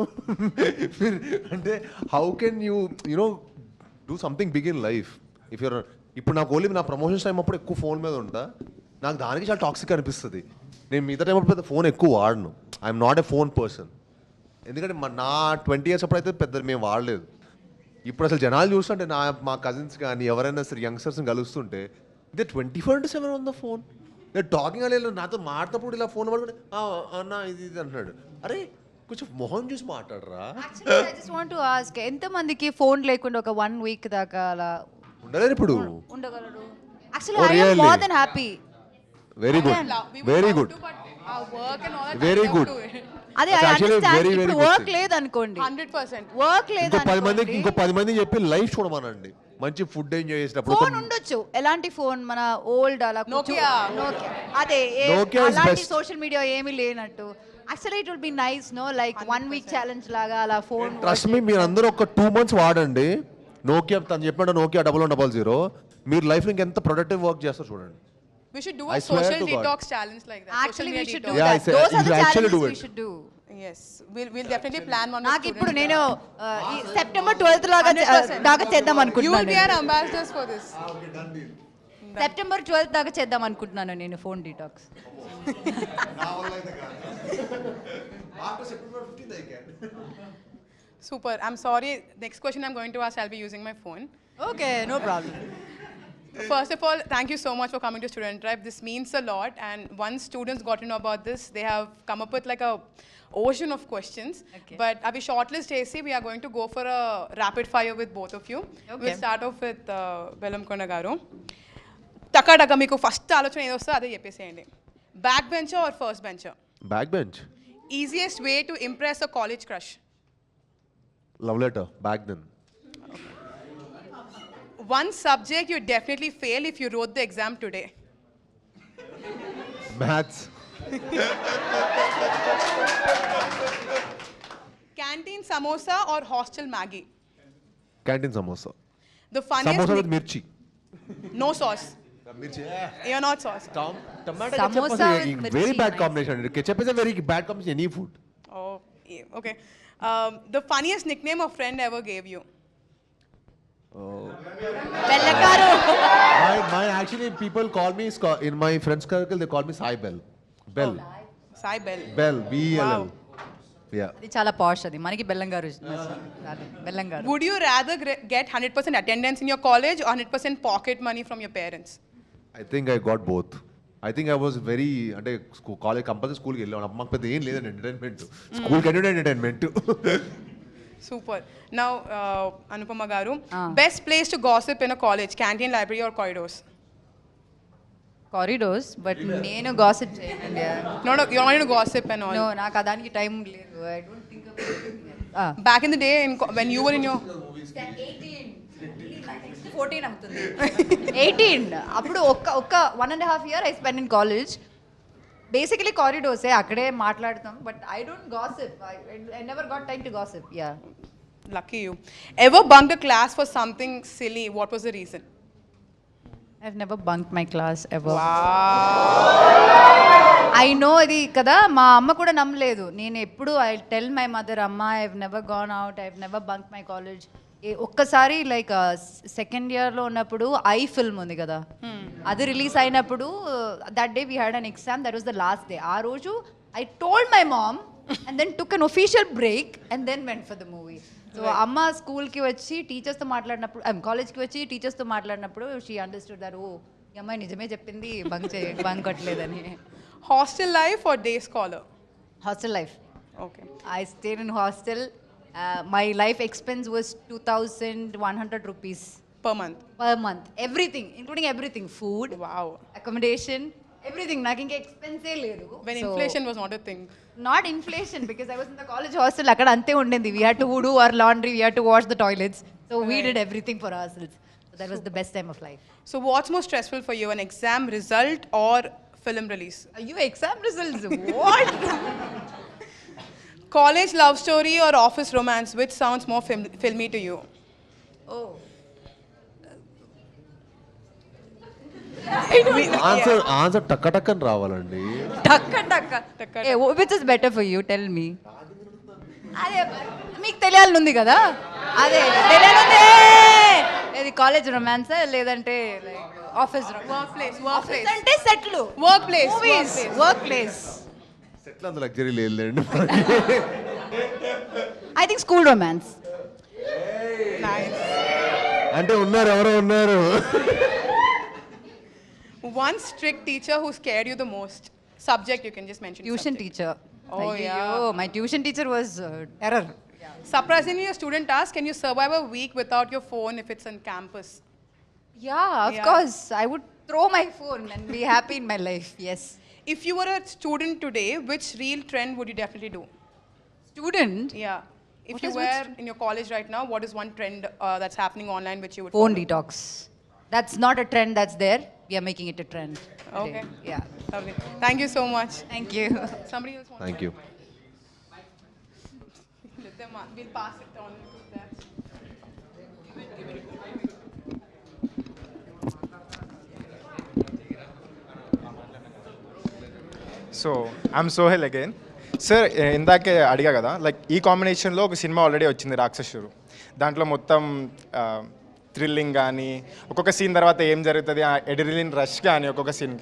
అంటే how can you know do something big in life if your. ఇప్పుడు నాకు ఓన్లీ నా ప్రమోషన్స్ టైం అప్పుడు ఎక్కువ ఫోన్ మీద ఉంటా, నాకు దానికి చాలా టాక్సిక్ అనిపిస్తుంది. నేను మిగతా టైం అప్పుడు పెద్ద ఫోన్ ఎక్కువ వాడను. I'm not a phone person. ఎందుకంటే నా 20 years అప్పుడైతే పెద్ద మేము వాడలేదు. ఇప్పుడు అసలు జనాలు చూస్తుంటే మా కజిన్స్ కానీ ఎవరైనా సరే యంగ్స్టర్స్ని కలుస్తుంటే దే 24/7 ఆన్ ద ఫోన్. నేను టాకింగ్ అనేది నాతో మాట్లాడినప్పుడు ఇలా ఫోన్ పడుకుంటే అన్న ఇది అంటున్నాడు. అరే కొంచెం మొహం చూసి మాట్లాడరా. Actually, I just want to ask, ఎంతమందికి ఫోన్ లేకుండా ఒక 1 week దాకా అలా ఉండలేరు ఇప్పుడు? ఉండగలరు. Actually, I am more than happy. Very good, very good, very good. అదే I understand. ఇప్పుడు వర్క్ లేదు అనుకోండి, 100% వర్క్ లేదు అనుకోండి, ఇంకో 10 మందికి చెప్పి లైఫ్ చూడమనండి, మంచి ఫుడ్ ఎంజాయ్ చేసేటప్పుడు. ఫోన్ ఉండొచ్చు, ఎలాంటి ఫోన్ మన ఓల్డ్ అలా Nokia. అదే Nokia is అలాంటి best. సోషల్ మీడియా ఏమీ లేనట్టు. Actually it will be nice no, like 1 week challenge లాగా అలా ఫోన్. ట్రస్ట్ మీ, మీరు అందరూ ఒక 2 months వాడండి నోకియా. తను చెప్పినట్టు నోకియా 1100. మీరు లైఫ్ ఇంకా ఎంత ప్రొడక్టివ్ వర్క్ చేస్తారు చూడండి. We should do I a swear social to God. detox challenge like that. Actually, we should do Yeah, that. Those are you the actually do challenges we it. should do. Yes, we'll definitely plan one. నాకు ఇప్పుడు నేను September 12th దాకా చేద్దాం You will be అనుకుంటున్నాను. our ambassadors for this. September 12th దాకా చేద్దాం అనుకుంటున్నాను నేను phone detox. Super. I'm sorry. Next question I'm going to ask, I'll be using my phone. Okay, no problem. First of all, thank you so much for coming to Student Drive. This means a lot. And once students got to know about this, they have come up with like a ocean of questions. Okay. But Abhi shortlist AC, we are going to go for a rapid fire with both of you. Okay. We'll start off with Velamkonda garu. Taka meeku first ఆలోచన ఏదో వస్తుందో అదే చెప్పేసేయండి. Back bencher or first bencher? Back bench. Easiest way to impress a college crush? Love letter back then. one subject you definitely fail if you wrote the exam today. Maths. Canteen samosa or hostel Maggie? Canteen samosa. The funniest. Samosa with mirchi. No sauce. Mirchi. You're not sauce. Tomato Samosa ketchup with is a very mirchi, bad nice. combination. Ketchup is a very bad combination in any food. Oh, yeah, okay. The funniest nickname a friend ever gave you? Mine actually people call me in my friends circle they call me Sai Bell. Bell. Sai Bell. Bell. B-E-L-L. Wow. Yeah. అది చాలా పాష్ అది మనకి బెల్లం గారు బెల్లం గారు Would you rather get 100% attendance in your college or 100% pocket money from your parents? I think I got both. I think I was very అంటే college compulsory స్కూల్కి వెళ్ళాను మాకు పెద్ద ఏం లేదండి ఎంటర్టైన్మెంట్ స్కూల్కి వెళ్ళి entertainment Super. Now, Anupama Garu, best place to gossip in a college, canteen, library or corridors? Corridors but నేను గాసిప్ చేయనండి No, no, you're not going to gossip and all. No నాకు దానికి టైం లేదు I don't think Back in the day, when you were in your... 14 అవుతుంది 18 అప్పుడు ఒక్క 1.5 year I spend in college basically కారిడోర్సే అక్కడే మాట్లాడతాం but I don't gossip I never got time to gossip yeah Lucky you. Ever bunked a class for something silly? What was the reason? I've never bunked my class ever. Wow. I know ఇది కదా మా అమ్మ కూడా నమ్మలేదు నేను ఎప్పుడు I tell my mother అమ్మ I've never gone out I've never bunk my college ఒక్కసారి లైక్ సెకండ్ ఇయర్లో ఉన్నప్పుడు ఐ ఫిల్మ్ ఉంది కదా అది రిలీజ్ అయినప్పుడు that day we had an exam that was the last day ఆ రోజు I told my mom and then took an official break and then went for the movie so అమ్మ స్కూల్కి వచ్చి టీచర్స్తో మాట్లాడినప్పుడు కాలేజ్కి వచ్చి టీచర్స్తో మాట్లాడినప్పుడు షీ అండర్స్టూడ్ దట్ ఓ ఈ అమ్మాయి నిజమే చెప్పింది bunk కొట్టలేదని Hostel life or day scholar? Hostel life. Okay. I stayed in hostel. My life expense was 2,100 rupees. Per month? Per month. Everything, including everything. Food, Wow. accommodation, everything. నాకు ఇంకా ఎక్స్పెన్సే లేదు. When inflation was not a thing. Not inflation because I was in the college hostel. అక్కడ అంతే ఉండేది. We had to do our laundry, we had to wash the toilets. So we did everything for ourselves. So that was the best time of life. So what's more stressful for you, an exam result or film release? Are you exam results? What? College love story or office romance, which sounds more filmy to you? Oh. Answer టక్క టక్కని రావాలండి టక్క which is better for you tell me అదే మీకు తెలియాలని కదా అదే తెలియాలంటే ఇది కాలేజ్ రొమాన్స్ లేదంటే ఆఫీస్ Workplace. అంటే సెట్లు Workplace. వర్క్ ప్లేస్ సెటిల్ అంత లగ్జరీ లేదండి I think school romance Nice. అంటే ఉన్నారు ఎవరో ఉన్నారు One strict teacher who scared you the most. Subject you can just mention. Tuition subject. Teacher Oh, yeah. My tuition teacher was terror Surprisingly, a student asked, can you survive a week without your phone if it's on campus? Yeah, of course. I would throw my phone and be happy in my life. Yes. If you were a student today, which real trend would you definitely do? Student? Yeah. If What you is were in your college right now, what is one trend that's happening online which you would Phone follow? detox. That's not a trend that's there. We are making it a trend. today. Okay. Yeah. Lovely. Thank you so much. Thank you. Somebody else wants thank you Let them on. We'll pass it on to that. So I'm Sohail again sir ఇందాకే అడిగా కదా like ఈ కాంబినేషన్లో ఒక cinema already వచ్చింది రాక్షసుడు దాంట్లో మొత్తం థ్రిల్లింగ్ కానీ ఒక్కొక్క సీన్ తర్వాత ఏం జరుగుతుంది ఎడ్రిలిన్ రష్ కానీ ఒక్కొక్క సీన్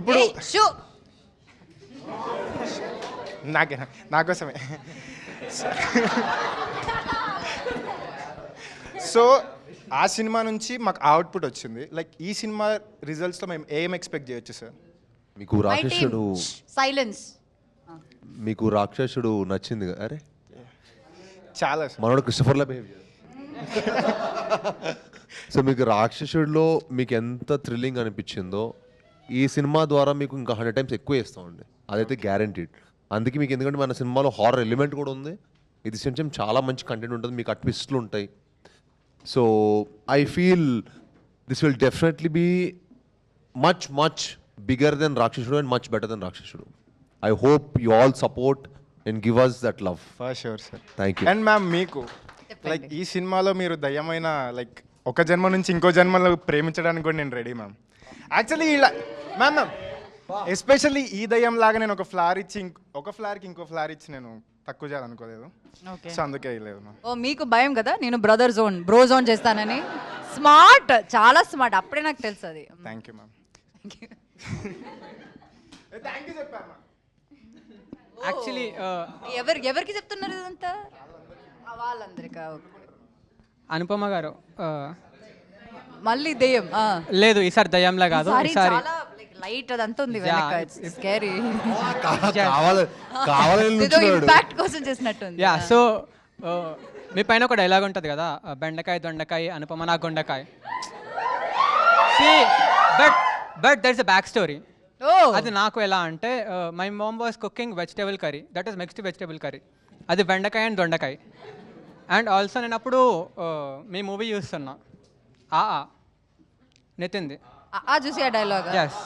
ఇప్పుడు నాకోసమే సో ఆ సినిమా నుంచి మాకు అవుట్పుట్ వచ్చింది లైక్ ఈ సినిమా రిజల్ట్స్లో మేము ఏం ఎక్స్పెక్ట్ చేయొచ్చు సార్ మీకు రాక్షసుడు Silence. మీకు రాక్షసుడు నచ్చింది కదా? అరే చాలా మనోడు క్రిస్టఫర్లా బిహేవ్ సో మీకు రాక్షసుడిలో మీకు ఎంత థ్రిల్లింగ్ అనిపించిందో ఈ సినిమా ద్వారా మీకు ఇంకా 100 times ఎక్కువ వేస్తామండి అదైతే గ్యారంటీడ్ అందుకే మీకు ఎందుకంటే మన సినిమాలో హారర్ ఎలిమెంట్ కూడా ఉంది ఇది కొంచెం చాలా మంచి కంటెంట్ ఉంటుంది మీకు ట్విస్ట్లు ఉంటాయి So I feel this will definitely be much bigger than Rakshasudu and much better than Rakshasudu. I hope you all support and give us that love. For sure sir. Thank you. And ma'am మీకు like ఈ సినిమాలో మీరు దయ్యమైన like ఒక జన్మ నుంచి ఇంకో జన్మలో ప్రేమించడానికి కూడా నేను రెడీ మ్యామ్. యాక్చువల్లీ ఇలా మ్యామ్ ఎస్పెషల్లీ ఈ దయ్యం లాగా నేను ఒక ఫ్లవర్ ఇచ్చి ఒక ఫ్లవర్కి ఇంకో ఫ్లవర్ ఇచ్చి నేను తక్కువ చేయాలనుకోలేదు. సో అందుకే లేదు మ్యామ్. ఓ మీకు భయం కదా నేను బ్రో జోన్ చేస్తానని. స్మార్ట్, చాలా స్మార్ట్. అప్పుడే నాకు తెలుసు అది. Thank you ma'am. Thank you చెప్పాను. యాక్చువల్లీ ఎవరికి చెప్తున్నారు ఇదంతా? వాళ్ళందరికా? అనుపమ గారు మళ్ళీ దెయ్యం? లేదు, ఈసారి దయ్యంలా కాదు, ఈసారి చాలా లైట్ అదంతా ఉంది వెనక. It's scary. ఏదో ఇంపాక్ట్ కోసం చేసినట్టుంది. యా. సో మీ పైన ఒక డైలాగ్ ఉంటుంది కదా, బెండకాయ దొండకాయ అనుపమ నా గుండకాయ. But that is a back story. అది నాకు ఎలా అంటే, my mom was cooking vegetable curry, that is mixed vegetable curry. అది బెండకాయ అండ్ దొండకాయ. అండ్ ఆల్సో నేను అప్పుడు మీ మూవీ చూస్తున్నా, నితిన్ది. చూసి ఆ డైలాగ్. ఎస్,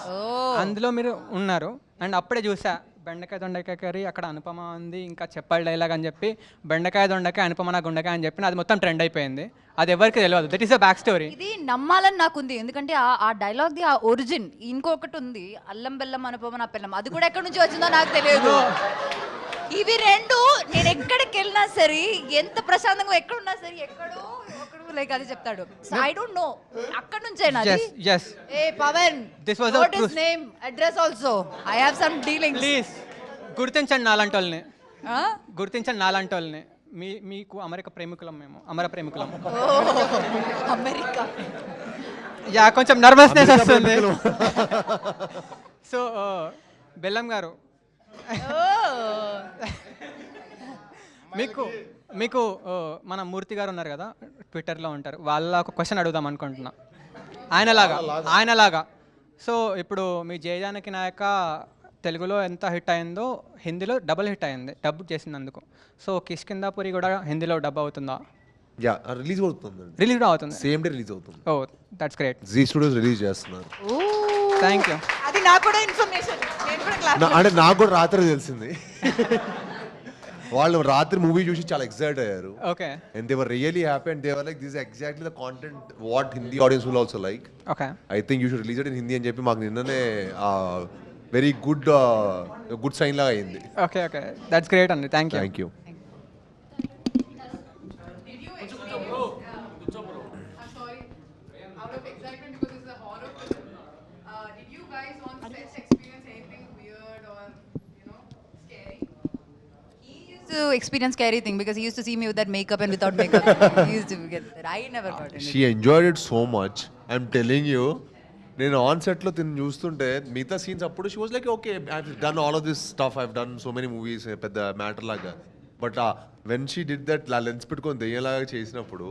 అందులో మీరు ఉన్నారు. అండ్ అప్పుడే చూసా బెండకాయ దొండకాయ కర్రీ, అక్కడ అనుపమ ఉంది, ఇంకా చెప్పాలి డైలాగ్ అని చెప్పి బెండకాయ దొండకాయ అనుపమ నా గుండకాయ అని చెప్పి అది మొత్తం ట్రెండ్ అయిపోయింది. అది ఎవరికి తెలియదు. That is a back story. ఇది నమ్మాలని నాకుంది, ఎందుకంటే ఆ డైలాగ్ది ఆ ఒరిజిన్ ఇంకొకటి ఉంది, అల్లం బెల్లం అనుపమ నా పిల్లం. అది కూడా ఎక్కడి నుంచి వచ్చిందో నాకు తెలియదు. ఇవి రెండు నేను ఎక్కడికి వెళ్ళినా సరే, ఎంత ప్రశాంతంగా ఎక్కడున్నా సరే, ఎక్కడో లైక్ అది చెప్తాడు. సో ఐ డోంట్ నో అక్కడ నుంచేనా? yes. ఏ Pavan, This was what is name, address also, I have some dealings. Please గుర్తించండి నాలాంటి వాళ్ళని, గుర్తించండి నాలాంటి వాళ్ళని. మీకు అమెరికా ప్రేమికులం, మేము అమర ప్రేమికులం. అమెరికా. యా, కొంచెం నర్వస్నెస్ వస్తుంది. సో బెల్లం గారు, మీకు మన మూర్తి గారు ఉన్నారు కదా, ట్విట్టర్లో ఉంటారు, వాళ్ళ ఒక క్వశ్చన్ అడుగుదాం అనుకుంటున్నా, ఆయనలాగా. సో ఇప్పుడు మీ జయజానకి నాయక తెలుగులో ఎంత హిట్ అయిందో హిందీలో డబుల్ హిట్ అయింది, డబ్ చేసినందుకు. సో కిష్కిందాపురి కూడా హిందీలో డబ్ అవుతుందా? యా, రిలీజ్ అవుతుంది. రిలీజ్ కూడా అవుతుంది, సేమ్ డే రిలీజ్ అవుతుంది. Oh that's great. Zee Studios release చేస్తున్నారు. Thank you. అది నాకు కూడా ఇన్ఫర్మేషన్. అంటే నాకు కూడా రాత్రి తెలిసింది. వాళ్ళు రాత్రి మూవీ చూసి చాలా ఎక్సైట్ అయ్యారు. Okay. And they were really happy and they were like this exactly the content what Hindi audience will also like. Okay. I think you should release it in Hindi అని చెప్పి మాకు నిన్ననే వెరీ గుడ్ సైన్ లాగా అయింది. Okay, that's great అండి. Thank you. To experience scary thing because he used to see me with that makeup and without makeup. He used to get that. I never got it. She enjoyed it so much. I'm telling you. నేను on సెట్లో తిని చూస్తుంటే మిగతా scenes అప్పుడు she was like okay I done all of this stuff, I done so many movies, పెద్ద matter లాగా. But when she did that lens పెట్టుకొని దెయ్యంలాగా చేసినప్పుడు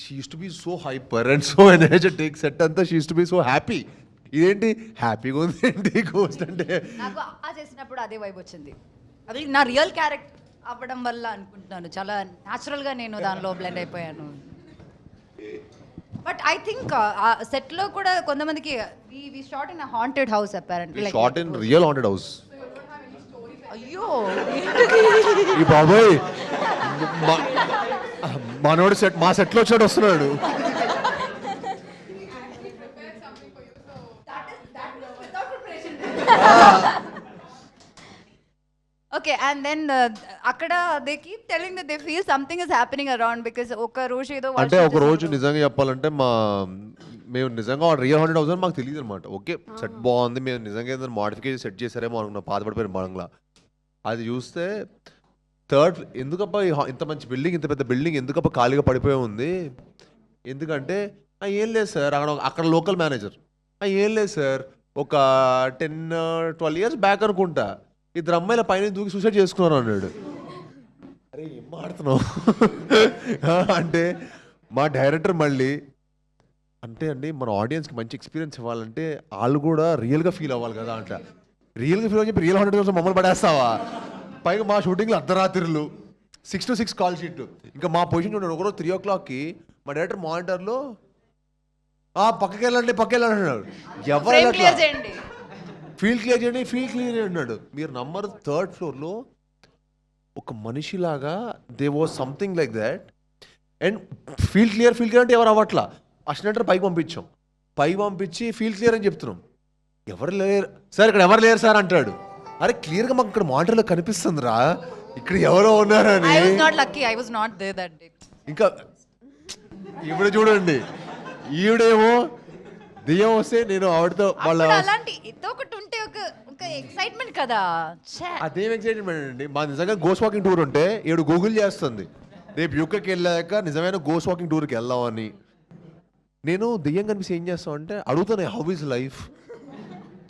she use to be so hyper and so energetic. Set అంతా she use to be so happy. ఇదేంటి హ్యాపీగా ఉంది ఏంటి గోస్ట్ అంటే? నాకు చేసినప్పుడు అదే వైబ్ వచ్చింది. అది నా రియల్ క్యారెక్టర్ అవ్వడం వల్ల అనుకుంటున్నాను, చాలా న్యాచురల్గా నేను దానిలో బ్లెండ్ అయిపోయాను. బట్ ఐ థింక్ సెట్లో కూడా కొంతమందికి we shot in haunted house apparently. Like shot in real haunted house. అయ్యో ఈ బాబోయ్, మనోడు మా సెట్లో వచ్చాడు వస్తున్నాడు. Okay, and then అక్కడ they keep telling that they feel something is happening around because ఒక రోజు ఏదో అంటే ఒక రోజు నిజంగా చెప్పాలంటే మేము నిజంగా రియల్ హాంటెడ్ హౌస్ అని మాకు తెలియదు అనమాట. ఓకే సెట్ బాగుంది, మేము నిజంగా ఏదైనా మోడిఫికేషన్ సెట్ చేశారేమో అనుకున్నా, పాతపడిపోయిన బంగ్లా. అది చూస్తే ఎందుకబ్బా ఇంత మంచి బిల్డింగ్, ఇంత పెద్ద బిల్డింగ్ ఎందుకబ్బా ఖాళీగా పడిపోయి ఉంది? ఎందుకంటే ఏం లేదు సార్, అక్కడ లోకల్ మేనేజర్ ఏం లేదు సార్, ఒక 10-12 years బ్యాక్ అనుకుంటా ఇద్దరు అమ్మాయిల పైన దూకి సూసైడ్ చేసుకున్నారు అన్నాడు. అరే ఏం మాడుతున్నావు అంటే మా డైరెక్టర్ మళ్ళీ అంటే అండి మన ఆడియన్స్కి మంచి ఎక్స్పీరియన్స్ ఇవ్వాలంటే వాళ్ళు కూడా రియల్గా ఫీల్ అవ్వాలి కదా అంట. రియల్గా ఫీల్ అని చెప్పి రియల్ 100 మమ్మల్ని పడేస్తావా? పైగా మా షూటింగ్లో అర్ధరాత్రులు 6 to 6 కాల్ షీట్. ఇంకా మా పొజిషన్ చూడండి, ఒకరోజు 3 o'clockకి మా డైరెక్టర్ మానిటర్లో పక్కకి వెళ్ళండి అన్నాడు. ఎవరు ఫీల్డ్ క్లియర్ చేయండి అన్నాడు. మీరు నంబర్ 3rd floorలో ఒక మనిషిలాగా they was something like that. And field clear అంటే ఎవరు అవ్వట్లా. అసిస్టెంట్ పైకి పంపించి ఫీల్డ్ క్లియర్ అని చెప్తున్నాం. ఎవరు లేరు సార్, ఇక్కడ ఎవరు లేరు సార్ అంటాడు. అరే క్లియర్గా మాకు ఇక్కడ మానిటర్లో కనిపిస్తుందిరా ఇక్కడ ఎవరో ఉన్నారని. ఇంకా ఇప్పుడు చూడండి, ఈవిడేమో దెయ్యం వస్తే నేను ఆవిడతో వాళ్ళ అలాంటి ఏదో ఒకటి ఉంటే ఒక ఎక్సైట్మెంట్ కదా. అదేం ఎక్సైట్మెంట్ అండి. మా నిజంగా గోస్ట్ వాకింగ్ టూర్ ఉంటే ఈవిడ గూగుల్ చేస్తుంది రేపు యూకేకి వెళ్ళాక నిజమైన గోస్ట్ వాకింగ్ టూర్కి వెళ్దామని. నేను దెయ్యం కనిపిస్తే ఏం చేస్తాం అంటే అడుగుతాను, హౌ ఇస్ లైఫ్,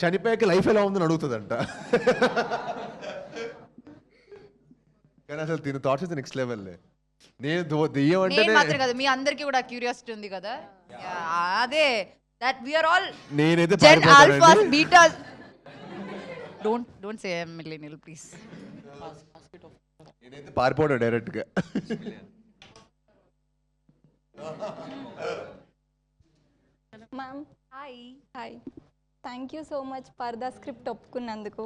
చనిపోయాక లైఫ్ ఎలా ఉందని అడుగుతుందంట. కానీ అసలు దీని థాట్స్ అయితే నెక్స్ట్ లెవెల్. నేను దెయ్యం అంటే కదా, మీ అందరికీ కూడా క్యూరియాసిటీ ఉంది కదా. అదే దట్ వి ఆర్ ఆల్ నేనైతే Gen Alphas betas. Don't say millennial please. నేనైతే పారిపోడా డైరెక్ట్ గా. Ma'am hi thank you so much for the script ఒప్పుకున్నందుకు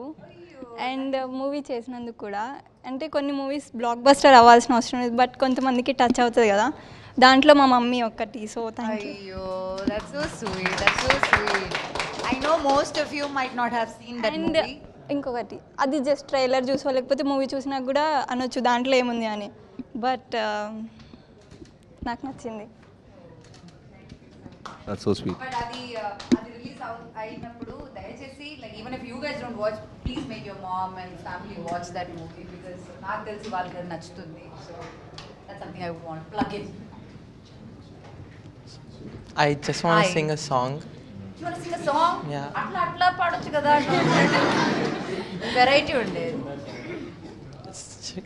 అండ్ మూవీ చేసినందుకు కూడా. అంటే కొన్ని మూవీస్ బ్లాక్ బస్టర్ అవ్వాల్సిన అవసరం లేదు, బట్ కొంతమందికి టచ్ అవుతుంది కదా, దాంట్లో మా మమ్మీ ఒక్కటి. So thank you. That's so sweet. I know most of you might not have seen that movie. ఇంకొకటి, అది జస్ట్ ట్రైలర్ చూసో లేకపోతే మూవీ చూసినా కూడా అనొచ్చు దాంట్లో ఏముంది అని, బట్ నాకు నచ్చింది. That's so sweet. But అది రిలీజ్ అయినప్పుడు దయచేసి like even if you guys don't watch, please make your mom and family watch that movie because నాకు తెలిసి వాళ్ళకి నచ్చుతుంది. So that's something I would want to plug in. I just want to sing a song. You want to sing a song? Yeah. అట్లా పాడొచ్చు కదా, variety ఉండేది.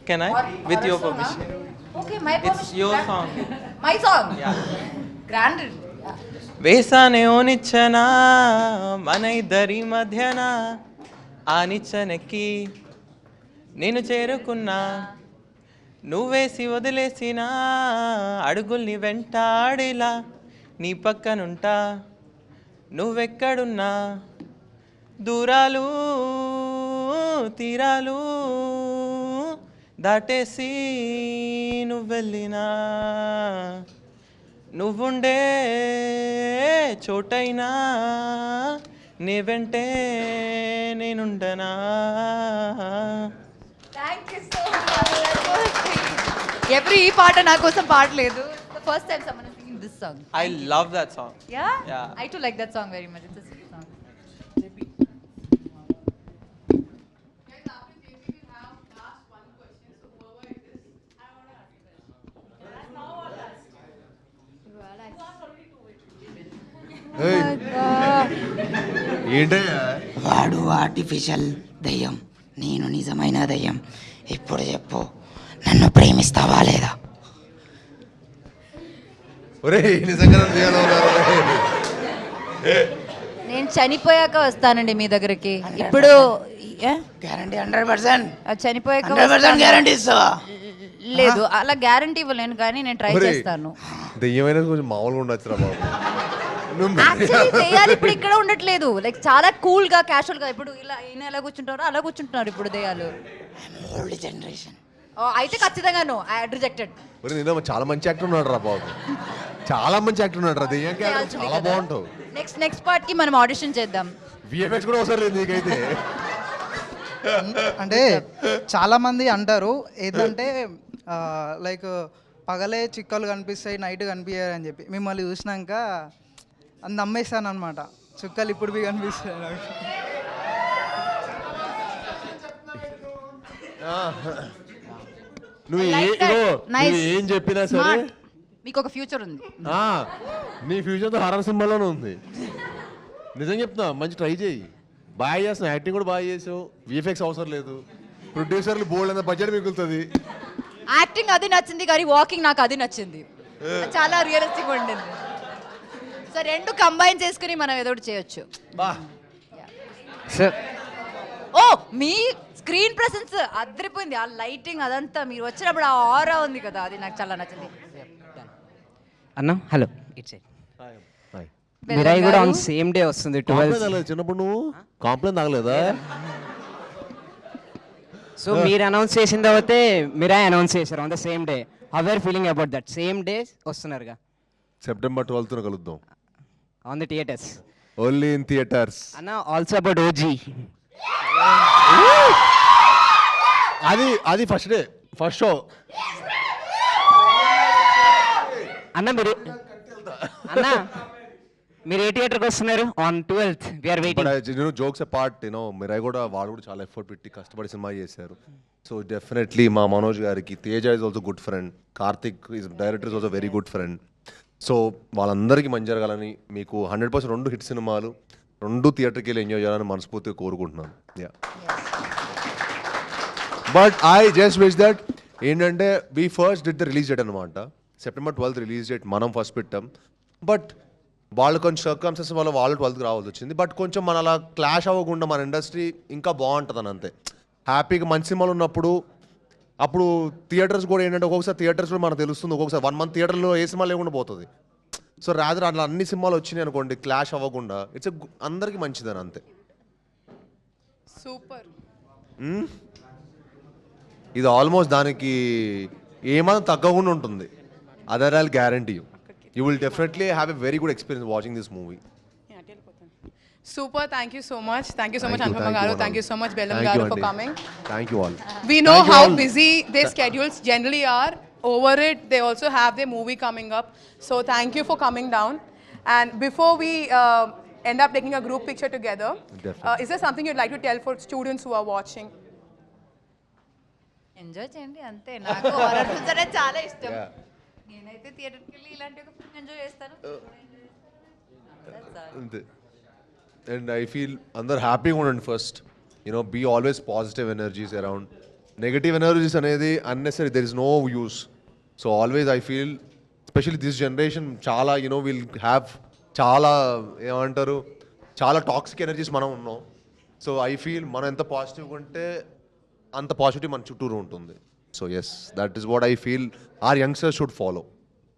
Can I? With your permission. Okay, my permission. It's your song. My song? Yeah. Grand. వేసానే ఓ నిచ్చనా మన ఇద్దరి మధ్యన, ఆ నిచ్చనెక్కి నేను చేరుకున్నా, నువ్వేసి వదిలేసిన అడుగుల్ని వెంటాడిలా నీ పక్కనుంటా, నువ్వెక్కడున్నా దూరాలు తీరాలు దాటేసి నువ్వెళ్ళినా, నువ్వుండే చోటైనా నీ వెంటే నేనుండనా. Thank you so much. Every ఈ పాట నా కోసం పాడలేదు. The first time someone is singing this song. I love that song. Yeah? Yeah. I too like that song very much. It's a sweet song. ఏంటయ్యా వాడు ఆర్టిఫిషియల్ దయ్యం, నేను నిజమైన దయ్యం. ఇప్పుడు చెప్పు, నన్ను ప్రేమిస్తావా లేదా? నిజంగా నేను చనిపోయాక వస్తానండి మీ దగ్గరికి. ఇప్పుడు గ్యారంటీ 100%. చనిపోయాక 100% గ్యారంటీ ఇస్తావా? లేదు, అలా గ్యారంటీ ఇవ్వలేను, కానీ నేను ట్రై చేస్తాను. దెయ్యమైన కొంచెం మామూలుగా ఉండొచ్చు రా బాబు. యాక్చువల్లీ దెయ్యాలు ఇప్పుడు ఇక్కడ ఉండట్లేదు, లైక్ చాలా కూల్ గా క్యాషువల్ గా. ఇప్పుడు ఇలా ఈయన ఎలా కూర్చుంటారో అలా కూర్చుంటున్నారు ఇప్పుడు దెయ్యాలు. Old generation. అయితే ఖచ్చితంగా నో, ఐ రిజెక్టెడ్. నేను చాలా మంచి యాక్టర్ ఉన్నాడు రా బాబు, చాలా మంచి యాక్టర్ ఉన్నాడు రా. దెయ్యం క్యారెక్టర్ చాలా బాగుంటావు. నెక్స్ట్ పార్ట్ కి మనం ఆడిషన్ చేద్దాం. విఎఫ్ఎక్స్ కూడా అవసరం లేదు నీకైతే. అంటే చాలా మంది అంటారు ఏంటంటే లైక్ పగలే చిక్కలు కనిపిస్తాయి, నైట్ కనిపించారు అని చెప్పి. మిమ్మల్ని చూసినాక అది నమ్మేస్తాను అనమాట, చుక్కలు ఇప్పుడు బి కనిపిస్తాయి నాకు. నువ్వు ఏం చెప్పినా సరే మీకు ఒక ఫ్యూచర్ ఉంది. నీ ఫ్యూచర్తో హారర్ సినిమాలోనే ఉంది. నిజం చెప్తున్నా, మంచి ట్రై చేయి. బాగా చేస్తున్నావు, యాక్టింగ్ కూడా బాగా చేసావు. విఎఫ్ఎక్స్ అవసరం లేదు, ప్రొడ్యూసర్లు బోల్డ్ అంత బడ్జెట్ మిగులుతుంది. యాక్టింగ్ అది నచ్చింది, కానీ వాకింగ్ నాకు అది నచ్చింది, చాలా రియలిస్టిక్ ఉండింది. సో రెండు కంబైన్ చేసుకుని మనం ఏదో ఒకటి చేయొచ్చు. సార్ ఓ మీ స్క్రీన్ ప్రెసెన్స్ అదిరిపోయింది, ఆ లైటింగ్ అదంతా మీరు వచ్చినప్పుడు ఆ ఆరా ఉంది కదా, అది నాకు చాలా నచ్చింది. అన్న హలో ఇట్స్ మిరాయి కూడా ఆన్ సేమ్ డే వస్తుంది 12. చిన్నప్పుడు నువ్వు కాంప్లైంట్ తాగలేదా? సో మీరు అనౌన్స్ చేసిన తర్వాతే మిరాయి అనౌన్స్ చేశారు on the same day. How are feeling about that? Same day వస్తున్నారుగా. September 12th కలుద్దాం on the theatres. Only in theatres. అన్న ఆల్సో అబౌట్ ఓజీ. అది ఫస్ట్ డే ఫస్ట్ షో. అన్న మీరు ఏ థియేటర్కి వస్తున్నారు? On 12th we are waiting. Jokes apart Mirai కూడా వాళ్ళు కూడా చాలా ఎఫర్ట్ పెట్టి కష్టపడి సినిమా చేశారు. సో డెఫినెట్లీ మా మనోజ్ గారికి, Teja is also good friend, Karthik is director is also very good friend. So వాళ్ళందరికీ మంచి జరగాలని, మీకు 100% 2 హిట్ సినిమాలు 2 థియేటర్కి వెళ్ళి ఎంజాయ్ చేయాలని మనస్ఫూర్తిగా కోరుకుంటున్నాను. Yeah but I just wish that ఏంటంటే we first did the release date అనమాట. September 12th రిలీజ్ డేట్ మనం ఫస్ట్ పెట్టాం. బట్ వాళ్ళు కొంచెం సర్కమ్స్టెన్సెస్ వల్ల వాళ్ళు 12th రావాల్సి వచ్చింది. బట్ కొంచెం మన అలా క్లాష్ అవ్వకుండా మన ఇండస్ట్రీ ఇంకా బాగుంటుంది అని అంతే. హ్యాపీగా మంచి సినిమాలు ఉన్నప్పుడు అప్పుడు థియేటర్స్ కూడా ఏంటంటే ఒక్కొక్కసారి థియేటర్స్లో మనకు తెలుస్తుంది, ఒక్కొక్కసారి 1 month థియేటర్లో ఏ సినిమా లేకుండా పోతుంది. సో రాదర్ అట్లా అన్ని సినిమాలు వచ్చినాయి అనుకోండి, క్లాష్ అవ్వకుండా ఇట్స్ అందరికీ మంచిదని అంతే. సూపర్. ఇది ఆల్మోస్ట్ దానికి ఏమాత్రం తగ్గకుండా ఉంటుంది. Other I'll guarantee you will definitely have a very good experience watching this movie. Super, thank you so much. Thank you so much, Anupama Garu. Thank you so much, Bellam Garu, for coming. Thank you all. We know how busy their schedules generally are. Over it, they also have their movie coming up. So thank you for coming down. And before we end up taking a group picture together, is there something you'd like to tell for students who are watching? Enjoy చేయండి అంతే. నాకు horror films అంటే చాలా ఇష్టం. నేనైతే థియేటర్కి వెళ్ళి ఇలాంటి ఒక ఫిల్మ్ ఎంజాయ్ చేస్తాను. అంతే. అండ్ ఐ ఫీల్ అందరు హ్యాపీగా ఉండండి first. Be always positive energies around. Negative energies అనేది unnecessary, there is no use. So always I feel especially this generation చాలా విల్ హ్యావ్ చాలా ఏమంటారు చాలా టాక్సిక్ ఎనర్జీస్ మనం ఉన్నాం. సో ఐ ఫీల్ మనం ఎంత పాజిటివ్గా ఉంటే అంత పాజిటివ్ మన చుట్టూరు ఉంటుంది. So yes, that is what I feel our youngsters should follow.